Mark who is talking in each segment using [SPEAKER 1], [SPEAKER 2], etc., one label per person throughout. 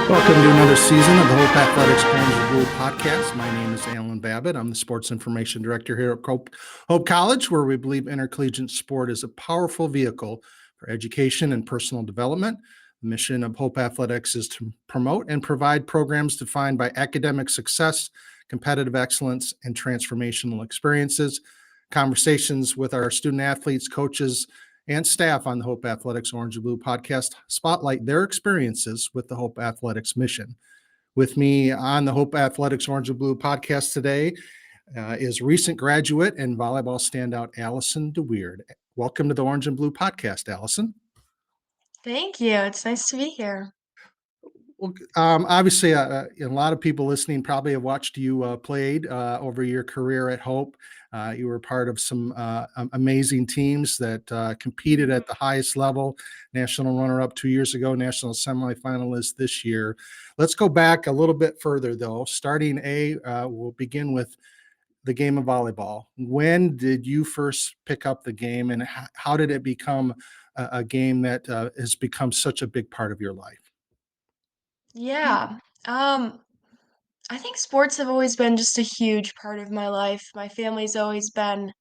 [SPEAKER 1] Welcome to another season of the Hope Athletics Orange and Blue podcast. My name is Alan Babbitt. I'm the Sports Information Director here at Hope College, where we believe intercollegiate sport is a powerful vehicle for education and personal development. The mission of Hope Athletics is to promote and provide programs defined by academic success, competitive excellence, and transformational experiences. Conversations with our student athletes, coaches, and staff on the Hope Athletics Orange and Blue podcast spotlight their experiences with the Hope Athletics mission. With me on the Hope Athletics Orange and Blue podcast today is recent graduate and volleyball standout Alison DeWeerd. Welcome to the Orange and Blue podcast, Alison.
[SPEAKER 2] Thank you. It's nice to be here.
[SPEAKER 1] Well, obviously, a lot of people listening probably have watched you played over your career at Hope. You were part of some amazing teams that competed at the highest level. National runner-up 2 years ago, national semifinalist this year. Let's go back a little bit further, though. Starting we'll begin with the game of volleyball. When did you first pick up the game, and how did it become a game that has become such a big part of your life?
[SPEAKER 2] Yeah. I think sports have always been just a huge part of my life. My family's always been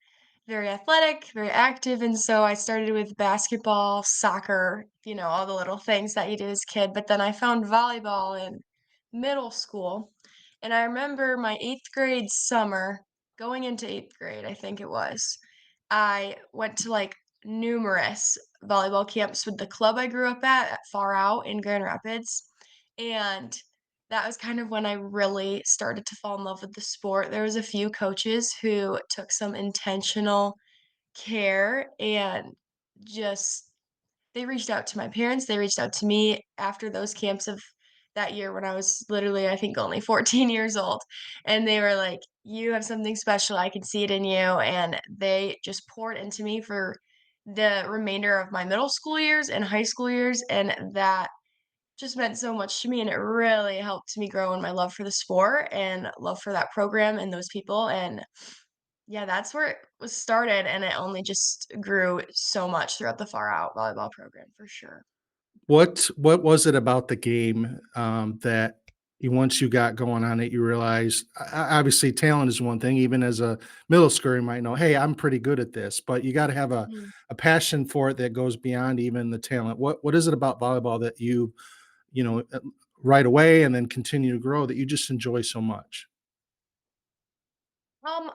[SPEAKER 2] very athletic, very active, and so I started with basketball, soccer, all the little things that you do as a kid, but then I found volleyball in middle school, and I remember my 8th grade summer, going into 8th grade, I think it was. I went to, numerous volleyball camps with the club I grew up at Far Out in Grand Rapids, and that was kind of when I really started to fall in love with the sport. There was a few coaches who took some intentional care and just they reached out to my parents, they reached out to me after those camps of that year when I was literally, I think, only 14 years old, and they were like, "You have something special, I can see it in you," and they just poured into me for the remainder of my middle school years and high school years, and that just meant so much to me, and it really helped me grow in my love for the sport and love for that program and those people, and yeah, that's where it was started, and it only just grew so much throughout the Far Out volleyball program for sure.
[SPEAKER 1] What was it about the game, that once you got going on it, you realized obviously talent is one thing, even as a middle schooler, you might know, "Hey, I'm pretty good at this," but you gotta have
[SPEAKER 2] Mhm.
[SPEAKER 1] a passion for it that goes beyond even the talent. What is it about volleyball that you know, right away and then continue to grow that you just enjoy so much?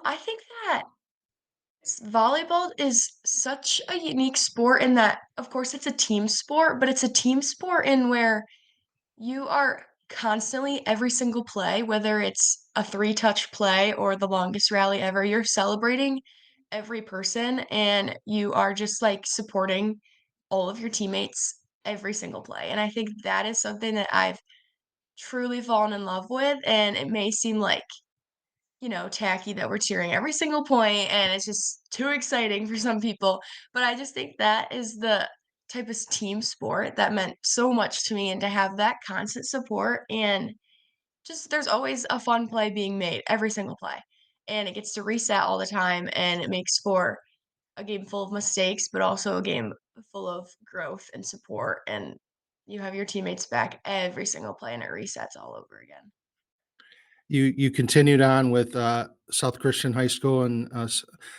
[SPEAKER 2] I think that volleyball is such a unique sport in that, of course, it's a team sport, but it's a team sport in where you are constantly every single play, whether it's a three-touch play or the longest rally ever, you're celebrating every person and you are just like supporting all of your teammates every single play. And I think that is something that I've truly fallen in love with. And it may seem like, tacky that we're cheering every single point and it's just too exciting for some people. But I just think that is the type of team sport that meant so much to me and to have that constant support and just there's always a fun play being made every single play. And it gets to reset all the time and it makes for a game full of mistakes, but also a game full of growth and support. And you have your teammates back every single play and it resets all over again.
[SPEAKER 1] You continued on with South Christian High School and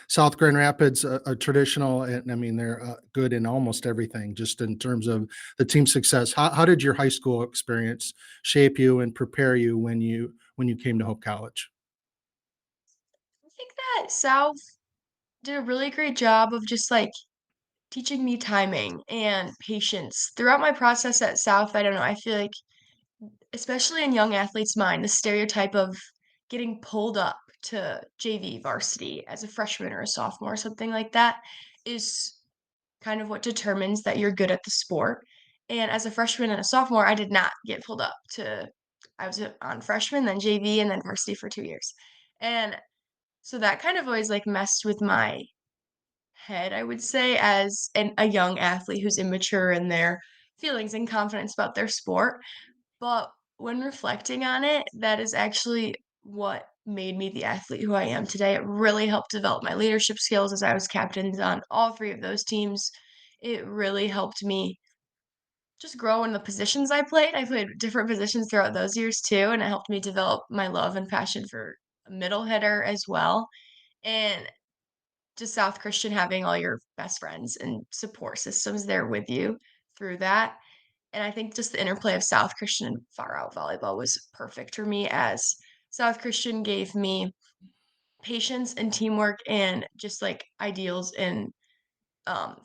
[SPEAKER 1] South Grand Rapids, a traditional, and I mean they're good in almost everything, just in terms of the team success. How did your high school experience shape you and prepare you when you came to Hope College?
[SPEAKER 2] I think that South did a really great job of just like teaching me timing and patience throughout my process at South. I don't know. I feel like, especially in young athletes' mind, the stereotype of getting pulled up to JV varsity as a freshman or a sophomore, something like that, is kind of what determines that you're good at the sport. And as a freshman and a sophomore, I did not get pulled up to, I was on freshman, then JV, and then varsity for 2 years. And so that kind of always like messed with my head, I would say, as a young athlete who's immature in their feelings and confidence about their sport. But when reflecting on it, that is actually what made me the athlete who I am today. It really helped develop my leadership skills as I was captains on all three of those teams. It really helped me just grow in the positions I played. I played different positions throughout those years too, and it helped me develop my love and passion for a middle hitter as well. And just South Christian having all your best friends and support systems there with you through that. And I think just the interplay of South Christian and far out volleyball was perfect for me, as South Christian gave me patience and teamwork and just like ideals in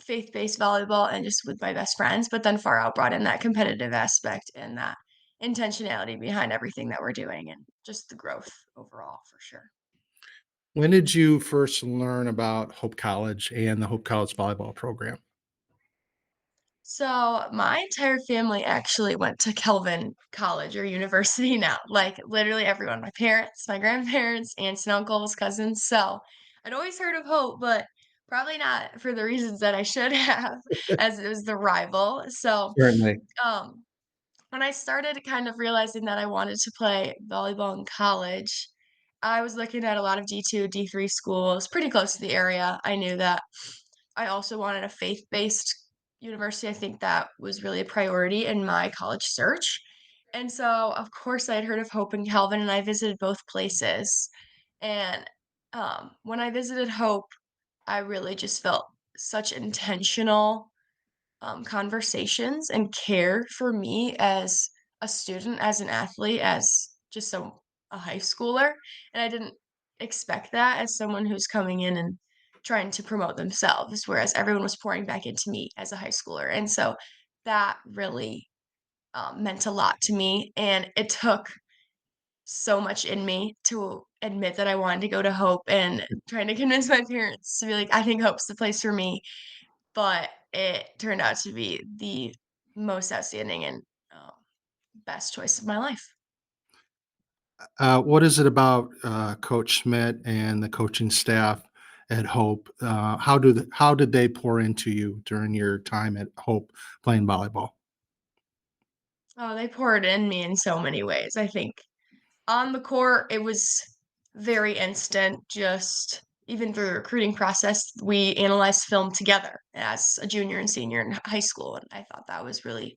[SPEAKER 2] faith-based volleyball and just with my best friends. But then far out brought in that competitive aspect and that intentionality behind everything that we're doing and just the growth overall for sure.
[SPEAKER 1] When did you first learn about Hope College and the Hope College volleyball program?
[SPEAKER 2] So my entire family actually went to Kelvin College or university now. Like literally everyone, my parents, my grandparents, aunts and uncles, cousins. So I'd always heard of Hope, but probably not for the reasons that I should have, as it was the rival. So
[SPEAKER 1] Certainly.
[SPEAKER 2] um when I started kind of realizing that I wanted to play volleyball in college, I was looking at a lot of D2, D3 schools pretty close to the area. I knew that I also wanted a faith-based university. I think that was really a priority in my college search. And so, of course, I had heard of Hope and Calvin, and I visited both places. And when I visited Hope, I really just felt such intentional conversations and care for me as a student, as an athlete, as just a high schooler. And I didn't expect that as someone who's coming in and trying to promote themselves, whereas everyone was pouring back into me as a high schooler. And so that really meant a lot to me. And it took so much in me to admit that I wanted to go to Hope and trying to convince my parents to be like, I think Hope's the place for me, but it turned out to be the most outstanding and, um, best choice of my life.
[SPEAKER 1] What is it about Coach Schmidt and the coaching staff at Hope? How did they pour into you during your time at Hope playing volleyball?
[SPEAKER 2] Oh, they poured in me in so many ways. I think on the court, it was very instant, just even through the recruiting process, we analyzed film together as a junior and senior in high school, and I thought that was really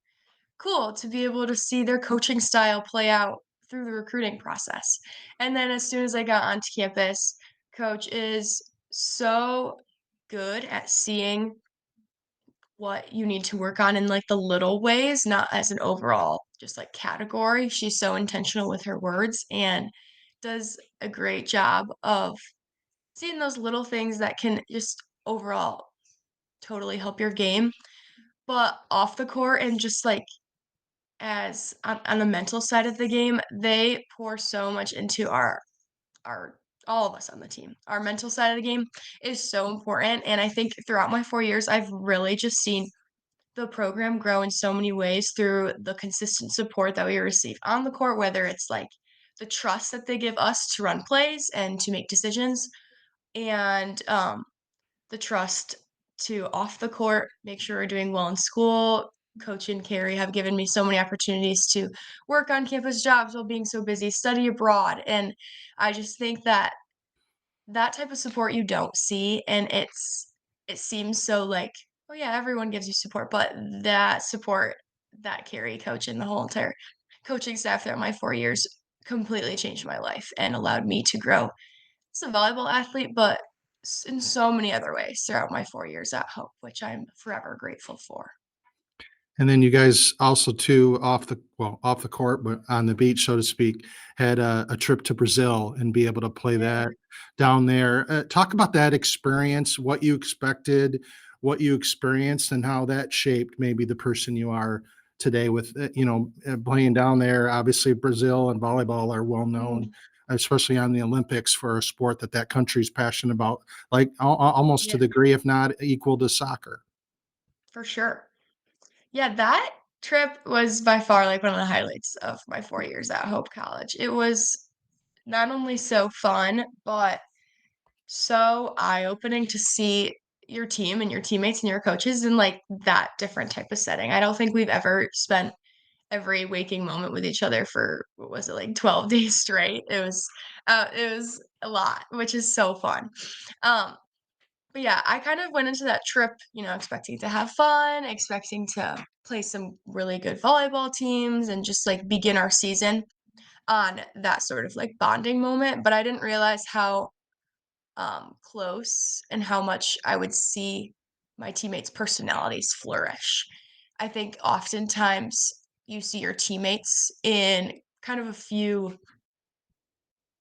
[SPEAKER 2] cool to be able to see their coaching style play out through the recruiting process. And then as soon as I got onto campus, coach is so good at seeing what you need to work on in like the little ways, not as an overall just like category. She's so intentional with her words and does a great job of seeing those little things that can just overall totally help your game. But off the court and just like as on the mental side of the game, they pour so much into our all of us on the team. Our mental side of the game is so important, and I think throughout my 4 years, I've really just seen the program grow in so many ways through the consistent support that we receive on the court, whether it's like the trust that they give us to run plays and to make decisions, and the trust to off the court, make sure we're doing well in school. Coach and Carrie have given me so many opportunities to work on campus jobs while being so busy, study abroad. And I just think that that type of support you don't see. And it seems so like, oh yeah, everyone gives you support. But that support that Carrie, coach, and the whole entire coaching staff throughout my 4 years completely changed my life and allowed me to grow as a volleyball athlete, but in so many other ways throughout my 4 years at Hope, which I'm forever grateful for.
[SPEAKER 1] And then you guys also too off the court, but on the beach, so to speak, had a trip to Brazil and be able to play
[SPEAKER 2] Yeah.
[SPEAKER 1] that down there. Talk about that experience, what you expected, what you experienced, and how that shaped maybe the person you are today with playing down there. Obviously, Brazil and volleyball are well known,
[SPEAKER 2] Mhm.
[SPEAKER 1] especially on the Olympics for a sport that country's passionate about, like almost to
[SPEAKER 2] Yeah,
[SPEAKER 1] the degree, if not equal to soccer.
[SPEAKER 2] for sure. Yeah, that trip was by far, like, one of the highlights of my 4 years at Hope College. It was not only so fun, but so eye-opening to see your team and your teammates and your coaches in, like, that different type of setting. I don't think we've ever spent every waking moment with each other for what was it, like 12 days straight. It was a lot, which is so fun. Um, But yeah, I kind of went into that trip, expecting to have fun, expecting to play some really good volleyball teams and just like begin our season on that sort of like bonding moment. But I didn't realize how close and how much I would see my teammates' personalities flourish. I think oftentimes you see your teammates in kind of a few,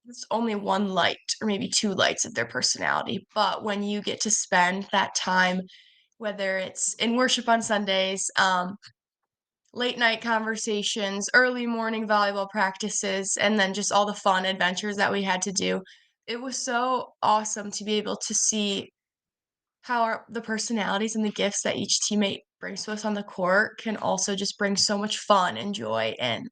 [SPEAKER 2] it's only one light or maybe two lights of their personality. But when you get to spend that time, whether it's in worship on Sundays, late night conversations, early morning volleyball practices, and then just all the fun adventures that we had to do, it was so awesome to be able to see how the personalities and the gifts that each teammate brings to us on the court can also just bring so much fun and joy and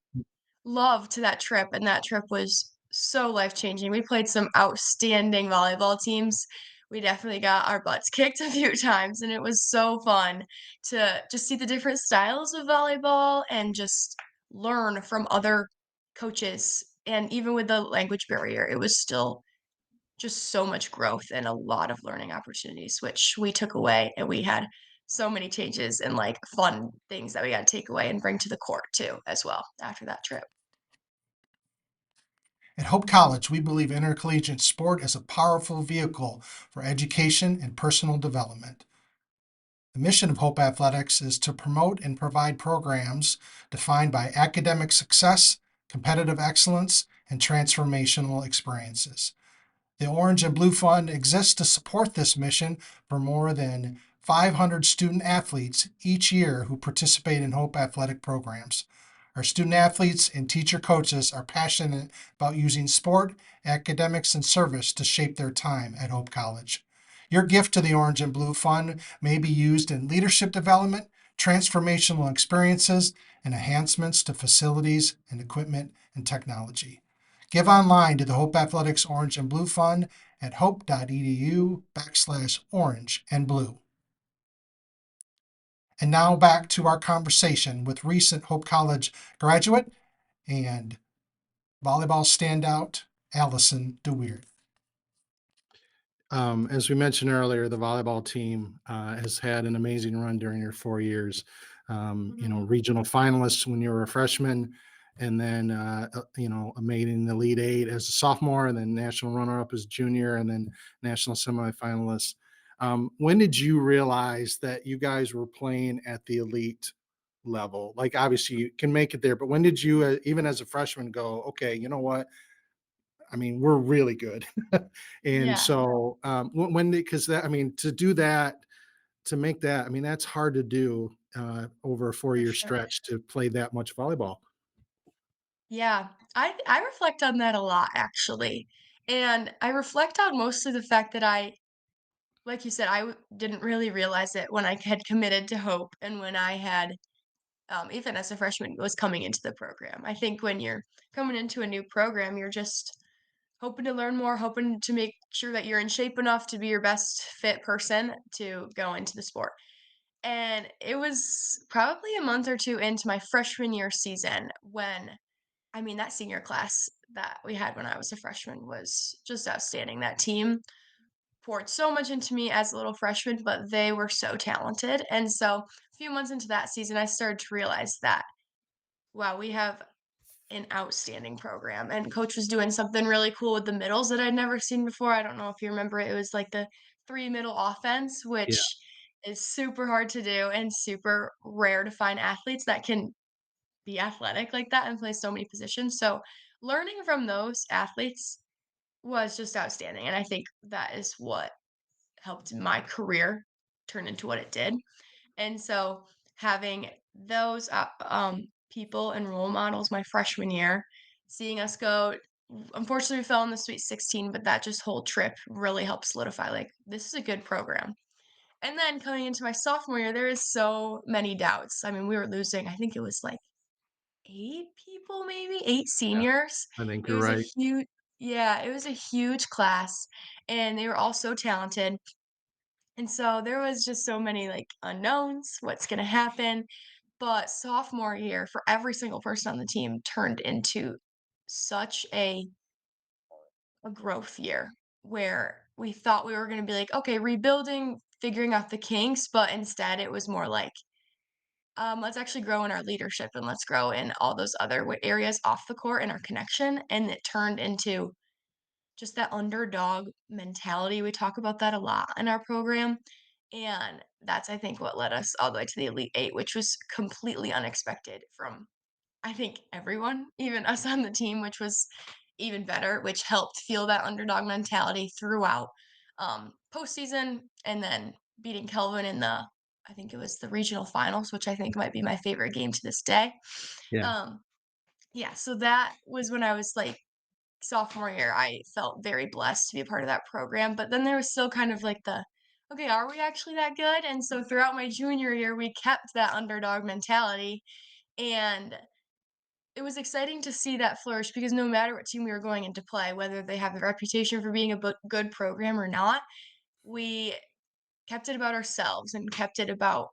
[SPEAKER 2] love to that trip, and that trip was so life-changing. We played some outstanding volleyball teams. We definitely got our butts kicked a few times, and it was so fun to just see the different styles of volleyball and just learn from other coaches. And even with the language barrier, it was still just so much growth and a lot of learning opportunities, which we took away, and we had so many changes and, like, fun things that we gotta take away and bring to the court too, as well, after that trip.
[SPEAKER 1] At Hope College, we believe intercollegiate sport is a powerful vehicle for education and personal development. The mission of Hope Athletics is to promote and provide programs defined by academic success, competitive excellence, and transformational experiences. The Orange and Blue Fund exists to support this mission for more than 500 student athletes each year who participate in Hope athletic programs. Our student athletes and teacher coaches are passionate about using sport, academics, and service to shape their time at Hope College. Your gift to the Orange and Blue Fund may be used in leadership development, transformational experiences, and enhancements to facilities and equipment and technology. Give online to the Hope Athletics Orange and Blue Fund at hope.edu/orange and blue. And now back to our conversation with recent Hope College graduate and volleyball standout, Alison DeWeerd. As we mentioned earlier, the volleyball team has had an amazing run during your 4 years.
[SPEAKER 2] Mhm.
[SPEAKER 1] Regional finalists when you were a freshman, and then made in the Elite Eight as a sophomore, and then national runner-up as a junior, and then national semifinalist. When did you realize that you guys were playing at the elite level? Like, obviously, you can make it there, but when did you, even as a freshman, go, okay, you know what? I mean, we're really good. And
[SPEAKER 2] Yeah,
[SPEAKER 1] so, when because that I mean, to do that, to make that, I mean, that's hard to do, over a
[SPEAKER 2] for
[SPEAKER 1] four-year
[SPEAKER 2] sure.
[SPEAKER 1] stretch to play that much volleyball.
[SPEAKER 2] Yeah, I reflect on that a lot, actually, and I reflect on mostly the fact that like you said, didn't really realize it when I had committed to Hope and when I had, even as a freshman, was coming into the program. I think when you're coming into a new program, you're just hoping to learn more, hoping to make sure that you're in shape enough to be your best fit person to go into the sport. And it was probably a month or two into my freshman year season when, I mean, that senior class that we had when I was a freshman was just outstanding. That team poured so much into me as a little freshman, but they were so talented. And so a few months into that season, I started to realize that, wow, we have an outstanding program. And coach was doing something really cool with the middles that I'd never seen before. I don't know if you remember it. It was like the three middle offense,
[SPEAKER 1] Yeah.
[SPEAKER 2] which is super hard to do and super rare to find athletes that can be athletic like that and play so many positions. So learning from those athletes was just outstanding. And I think that is what helped my career turn into what it did. And so having those people and role models my freshman year, seeing us go, unfortunately, we fell in the Sweet 16, but that just whole trip really helped solidify like this is a good program. And then coming into my sophomore year, there is so many doubts. I mean, we were losing, I think it was like eight people, maybe eight
[SPEAKER 1] Yeah,
[SPEAKER 2] seniors.
[SPEAKER 1] I think
[SPEAKER 2] It
[SPEAKER 1] you're
[SPEAKER 2] was a
[SPEAKER 1] right.
[SPEAKER 2] huge, yeah, it was a huge class, and they were all so talented. And so there was just so many like unknowns, what's going to happen. But sophomore year, for every single person on the team, turned into such a growth year where we thought we were gonna be like, okay, rebuilding, figuring out the kinks, but instead it was more like, let's actually grow in our leadership and let's grow in all those other areas off the court and our connection. And it turned into just that underdog mentality. We talk about that a lot in our program. And that's, I think, what led us all the way to the Elite Eight, which was completely unexpected from, I think, everyone, even us on the team, which was even better, which helped fuel that underdog mentality throughout postseason and then beating Kelvin in I think it was the regional finals, which I think might be my favorite game to this day.
[SPEAKER 1] Yeah.
[SPEAKER 2] Um, yeah, so that was when I was like sophomore year. I felt very blessed to be a part of that program, but then there was still kind of like okay, are we actually that good? And so throughout my junior year, we kept that underdog mentality, and it was exciting to see that flourish because no matter what team we were going into play, whether they have the reputation for being a good program or not, we kept it about ourselves and kept it about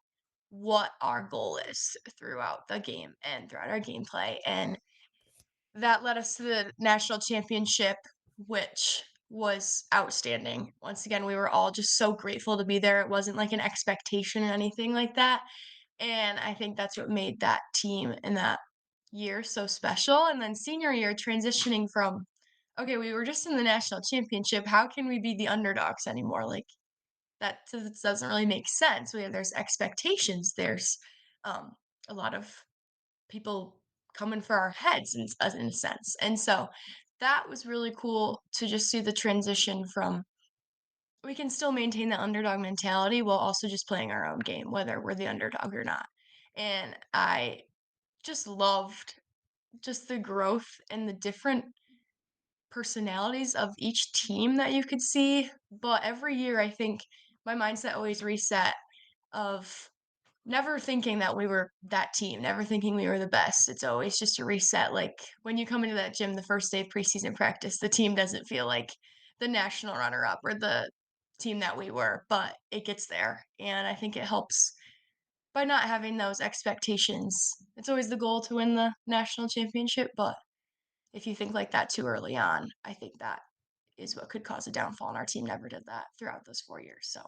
[SPEAKER 2] what our goal is throughout the game and throughout our gameplay. And that led us to the national championship, which was outstanding. Once again, we were all just so grateful to be there. It wasn't like an expectation or anything like that. And I think that's what made that team in that year so special. And then senior year, transitioning from, okay, we were just in the national championship. How can we be the underdogs anymore? Like that doesn't really make sense. There's expectations. There's um, a lot of people coming for our heads in a sense. And so that was really cool to just see the transition from we can still maintain the underdog mentality while also just playing our own game, whether we're the underdog or not. And I just loved just the growth and the different personalities of each team that you could see. But every year, I think my mindset always reset of never thinking that we were that team, never thinking we were the best. It's always just a reset. Like when you come into that gym the first day of preseason practice, the team doesn't feel like the national runner up or the team that we were, but it gets there. And I think it helps by not having those expectations. It's always the goal to win the national championship, but if you think like that too early on, I think that is what could cause a downfall. And our team never did that throughout those 4 years. So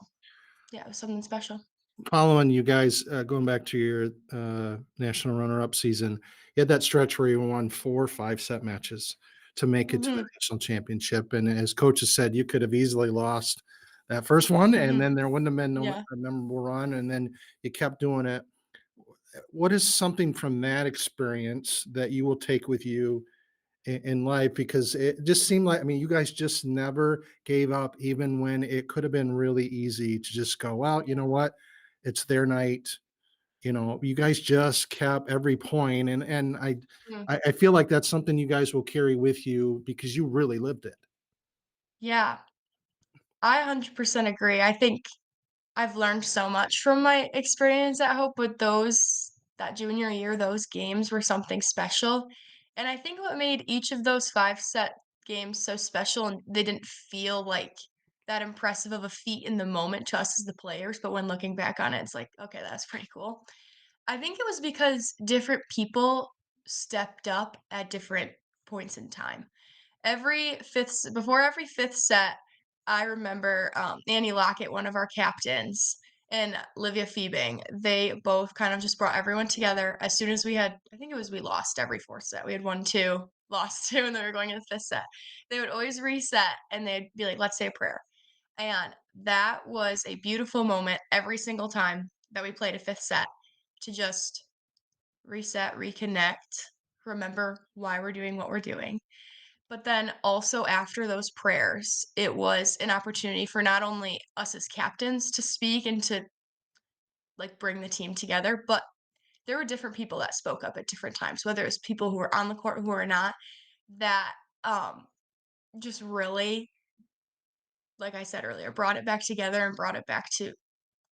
[SPEAKER 2] yeah, it was something special.
[SPEAKER 1] Following you guys, going back to your national runner-up season, you had that stretch where you won 4 5-set matches to make it to the
[SPEAKER 2] Hmm.
[SPEAKER 1] national championship. And as coaches said, you could have easily lost that first one, and
[SPEAKER 2] Hmm.
[SPEAKER 1] then there wouldn't have been no
[SPEAKER 2] Yeah.
[SPEAKER 1] a memorable run. And then you kept doing it. What is something from that experience that you will take with you in life? Because it just seemed like, I mean, you guys just never gave up, even when it could have been really easy to just go out. You know what? It's their night. You know, you guys just kept every point, and
[SPEAKER 2] Mm.
[SPEAKER 1] I feel like that's something you guys will carry with you because you really lived it.
[SPEAKER 2] Yeah, I 100% agree. I think I've learned so much from my experience at Hope with that junior year, those games were something special. And I think what made each of those 5-set games so special, and they didn't feel like that impressive of a feat in the moment to us as the players, but when looking back on it, it's like, okay, that's pretty cool. I think it was because different people stepped up at different points in time. Before every fifth set, I remember, Annie Lockett, one of our captains, and Livia Feebing, they both kind of just brought everyone together as soon as I think it was we lost every fourth set. We had won 2, lost 2, and then we were going into the fifth set. They would always reset and they'd be like, "Let's say a prayer." And that was a beautiful moment every single time that we played a fifth set to just reset, reconnect, remember why we're doing what we're doing. But then also after those prayers, it was an opportunity for not only us as captains to speak and to like bring the team together, but there were different people that spoke up at different times, whether it was people who were on the court who were not, that just really, like I said earlier, brought it back together and brought it back to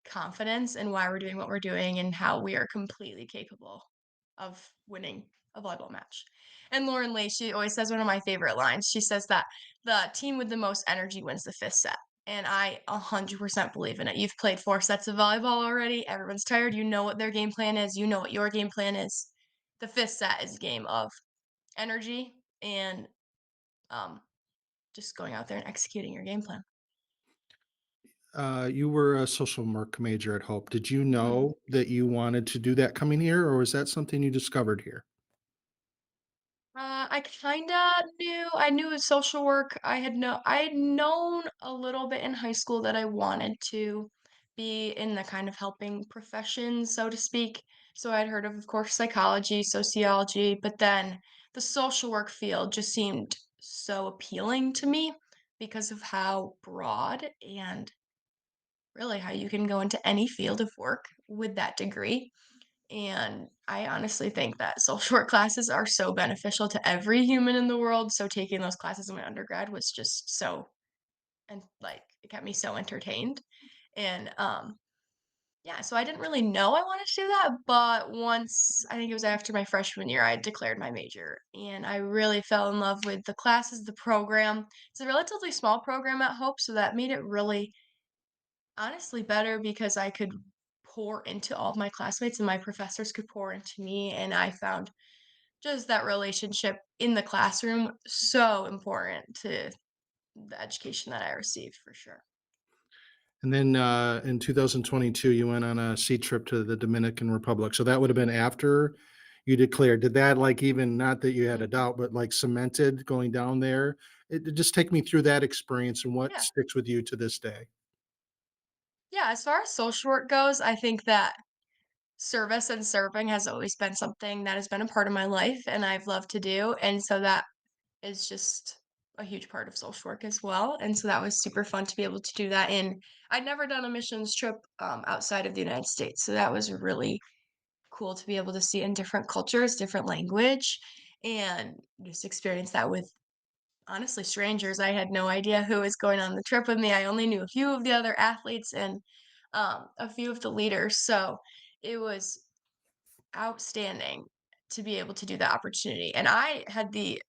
[SPEAKER 2] confidence and why we're doing what we're doing and how we are completely capable of winning a volleyball match. And Lauren Lee, she always says one of my favorite lines. She says that the team with the most energy wins the fifth set. And I 100% believe in it. You've played 4 sets of volleyball already. Everyone's tired. You know what their game plan is. You know what your game plan is. The fifth set is a game of energy and um, just going out there and executing your game plan.
[SPEAKER 1] You were a social work major at Hope. Did you
[SPEAKER 2] Mhm.
[SPEAKER 1] know that you wanted to do that coming here, or was that something you discovered here?
[SPEAKER 2] I kinda knew I knew with social work, I had known a little bit in high school that I wanted to be in the kind of helping profession, so to speak. So I'd heard of course, psychology, sociology, but then the social work field just seemed so appealing to me because of how broad and really how you can go into any field of work with that degree. And I honestly think that social work classes are so beneficial to every human in the world. So taking those classes in my undergrad was just so and like it kept me so entertained. And yeah, so I didn't really know I wanted to do that, but once I think it was after my freshman year, I declared my major and I really fell in love with the classes, the program. It's a relatively small program at Hope, so that made it really honestly better because I could pour into all of my classmates and my professors could pour into me, and I found just that relationship in the classroom so important to the education that I received for sure.
[SPEAKER 1] And then in 2022, you went on a sea trip to the Dominican Republic. So that would have been
[SPEAKER 2] Mhm,
[SPEAKER 1] after you declared. Did that, like, even not that you had a
[SPEAKER 2] mhm.
[SPEAKER 1] doubt, but like cemented going down there? Just take me through that experience and what
[SPEAKER 2] Yeah.
[SPEAKER 1] sticks with you to this day.
[SPEAKER 2] Yeah, as far as social work goes, I think that service and serving has always been something that has been a part of my life and I've loved to do, and so that is just a huge part of social work as well, and so that was super fun to be able to do that, and I'd never done a missions trip, outside of the United States, so that was really cool to be able to see in different cultures, different language, and just experience that with, honestly, strangers. I had no idea who was going on the trip with me, I only knew a few of the other athletes and, a few of the leaders, so it was outstanding to be able to do that opportunity, and I had the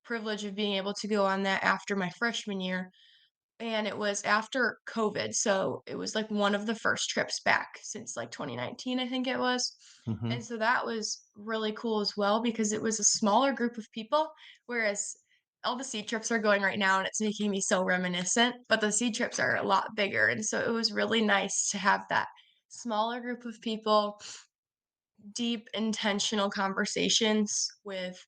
[SPEAKER 2] privilege of being able to go on that after my freshman year, and it was after COVID, so it was, like, one of the first trips back since, like, 2019, I think it was,
[SPEAKER 1] Hmm.
[SPEAKER 2] and so that was really cool as well because it was a smaller group of people, whereas all the sea trips are going right now, and it's making me so reminiscent, but the sea trips are a lot bigger, and so it was really nice to have that smaller group of people, deep, intentional conversations with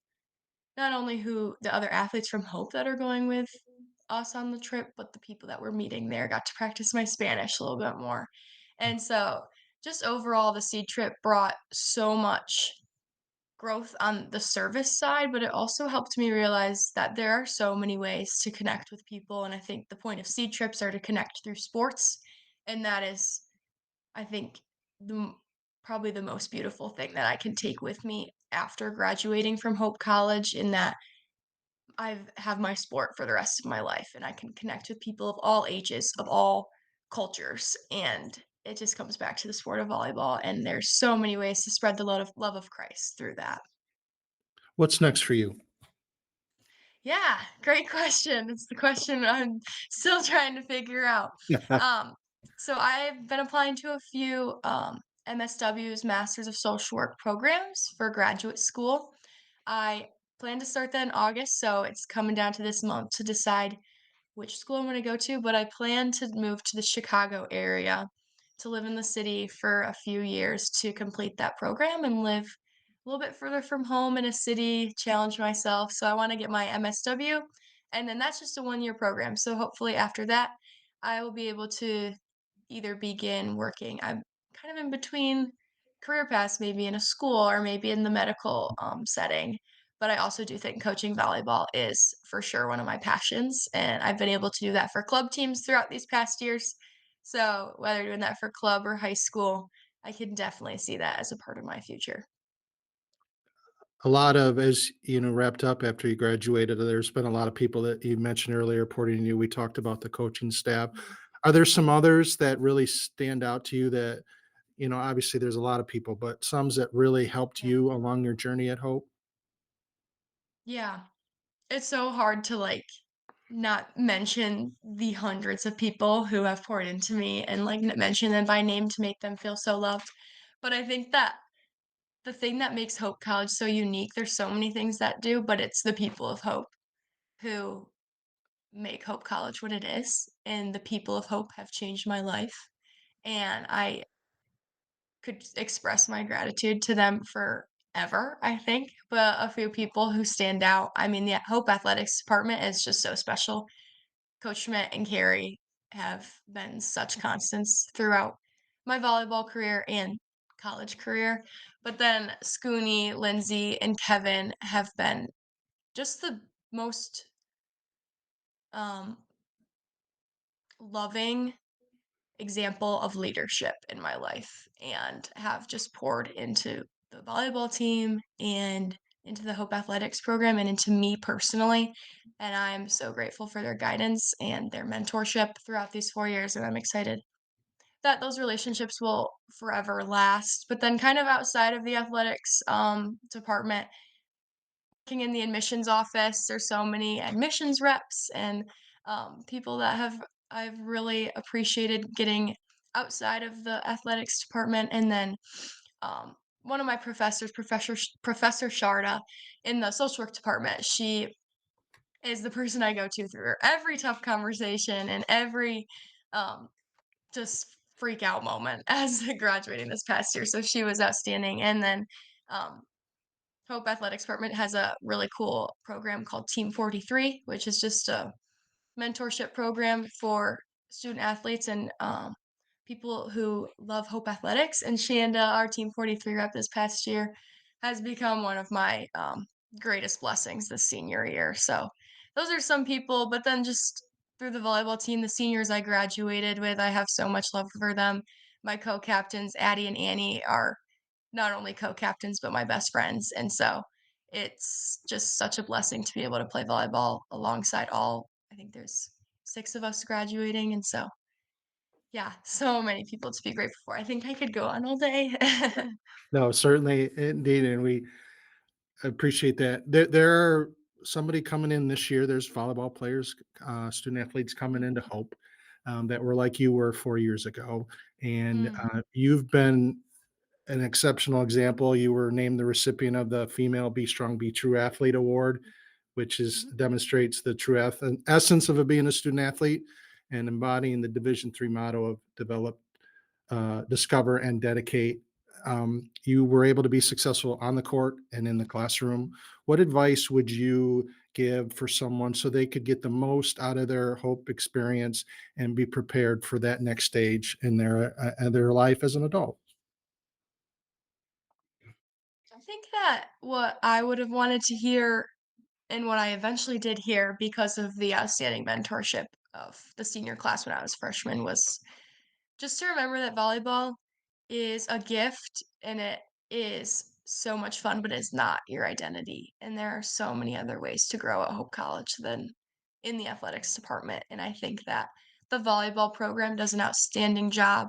[SPEAKER 2] not only who the other athletes from Hope that are going with us on the trip, but the people that we're meeting there. Got to practice my Spanish a little bit more. And so, just overall, the seed trip brought so much growth on the service side, but it also helped me realize that there are so many ways to connect with people. And I think the point of seed trips are to connect through sports. And that is, I think, the probably the most beautiful thing that I can take with me after graduating from Hope College in that I've have my sport for the rest of my life, and I can connect with people of all ages, of all cultures, and it just comes back to the sport of volleyball, and there's so many ways to spread the love of Christ through that.
[SPEAKER 1] What's next for you?
[SPEAKER 2] Yeah, great question. It's the question I'm still trying to figure out. Um, so I've been applying to a few MSW's Masters of Social Work programs for graduate school. I plan to start that in August, so it's coming down to this month to decide which school I'm gonna go to, but I plan to move to the Chicago area to live in the city for a few years to complete that program and live a little bit further from home in a city, challenge myself. So I want to get my MSW, and then that's just a 1 year program. So hopefully after that, I will be able to either begin working. I'm kind of in between career paths, maybe in a school or maybe in the medical setting. But I also do think coaching volleyball is for sure one of my passions. And I've been able to do that for club teams throughout these past years. So whether doing that for club or high school, I can definitely see that as a part of my future.
[SPEAKER 1] A lot of, as you know, wrapped up after you graduated, there's been a lot of people that you mentioned earlier reporting to you. We talked about the coaching staff.
[SPEAKER 2] Mhm.
[SPEAKER 1] Are there some others that really stand out to you that, obviously there's a lot of people, but some that really helped
[SPEAKER 2] Yeah.
[SPEAKER 1] you along your journey at Hope?
[SPEAKER 2] Yeah. It's so hard to not mention the hundreds of people who have poured into me and mention them by name to make them feel so loved. But I think that the thing that makes Hope College so unique, there's so many things that do, but it's the people of Hope who make Hope College what it is, and the people of Hope have changed my life, and I could express my gratitude to them forever, I think, but a few people who stand out, I mean, the Hope Athletics department is just so special. Coach Schmidt and Carrie have been such constants throughout my volleyball career and college career. But then Scooney, Lindsay, and Kevin have been just the most um, loving example of leadership in my life and have just poured into the volleyball team and into the Hope Athletics program and into me personally. And I'm so grateful for their guidance and their mentorship throughout these 4 years. And I'm excited that those relationships will forever last. But then, kind of outside of the athletics department, working in the admissions office, there's so many admissions reps and people that I've really appreciated getting outside of the athletics department. And then um, one of my professors, Professor Sharda, in the social work department, she is the person I go to through every tough conversation and every um, just freak out moment as graduating this past year. So she was outstanding. And then um, Hope Athletics Department has a really cool program called Team 43, which is just a mentorship program for student athletes and people who love Hope Athletics. And Shanda, our Team 43 rep this past year, has become one of my greatest blessings this senior year. So those are some people, but then just through the volleyball team, the seniors I graduated with, I have so much love for them. My co-captains, Addie and Annie, are not only co-captains, but my best friends. And so it's just such a blessing to be able to play volleyball alongside all, I think there's 6 of us graduating. And so, yeah, so many people to be grateful for. I think I could go on all day.
[SPEAKER 1] No, certainly, indeed, and we appreciate that. There are somebody coming in this year. There's volleyball players, student athletes coming into
[SPEAKER 2] Mhm,
[SPEAKER 1] Hope that were like you were 4 years ago, and
[SPEAKER 2] mm,
[SPEAKER 1] you've been an exceptional example. You were named the recipient of the Female Be Strong, Be True Athlete Award, which is
[SPEAKER 2] mhm.
[SPEAKER 1] demonstrates the true essence of it being a student athlete and embodying the Division III motto of develop, discover, and dedicate. You were able to be successful on the court and in the classroom. What advice would you give for someone so they could get the most out of their Hope experience and be prepared for that next stage in their life as an adult?
[SPEAKER 2] I think that what I would have wanted to hear and what I eventually did hear because of the outstanding mentorship of the senior class when I was a freshman was just to remember that volleyball is a gift and it is so much fun, but it's not your identity. And there are so many other ways to grow at Hope College than in the athletics department. And I think that the volleyball program does an outstanding job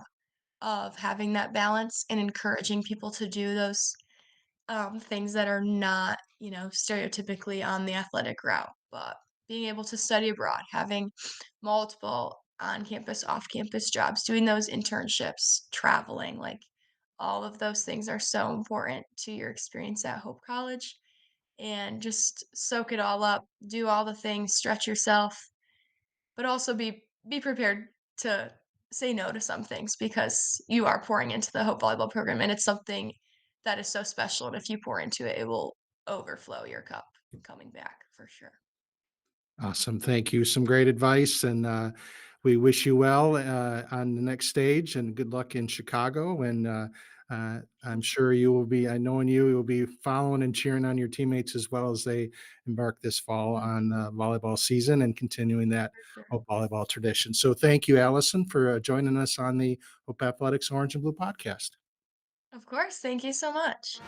[SPEAKER 2] of having that balance and encouraging people to do those things that are not, stereotypically on the athletic route, but being able to study abroad, having multiple on campus, off campus jobs, doing those internships, traveling, like all of those things are so important to your experience at Hope College. And just soak it all up, do all the things, stretch yourself, but also be prepared to say no to some things because you are pouring into the Hope Volleyball program and it's something that is so special. And if you pour into it, it will overflow your cup coming back for sure.
[SPEAKER 1] Awesome. Thank you. Some great advice. And we wish you well on the next stage and good luck in Chicago. And I'm sure you will be, I know you will be following and cheering on your teammates as well as they embark this fall
[SPEAKER 2] Mhm,
[SPEAKER 1] on volleyball season and continuing that
[SPEAKER 2] for sure.
[SPEAKER 1] Hope volleyball tradition. So thank you, Allison, for joining us on the Hope Athletics Orange and Blue podcast.
[SPEAKER 2] Of course. Thank you so much.